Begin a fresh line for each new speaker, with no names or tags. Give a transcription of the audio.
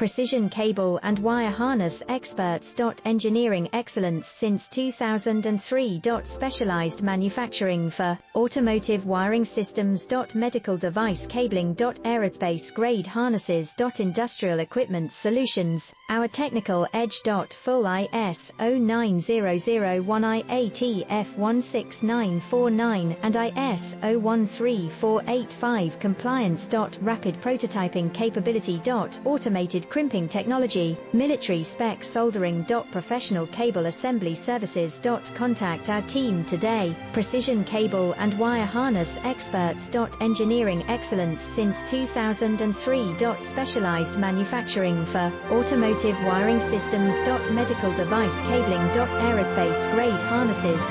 Precision cable and wire harness experts. Engineering excellence since 2003. Specialized manufacturing for automotive wiring systems. Medical device cabling. Aerospace grade harnesses. Industrial equipment solutions. Our technical edge. Full ISO 9001 IATF 16949 and ISO 13485 compliance. Rapid prototyping capability. Automated crimping technology, military spec soldering. Professional cable assembly services. Contact our team today. Precision cable and wire harness experts. Engineering excellence since 2003. Specialized manufacturing for automotive wiring systems. Medical device cabling. Aerospace grade harnesses.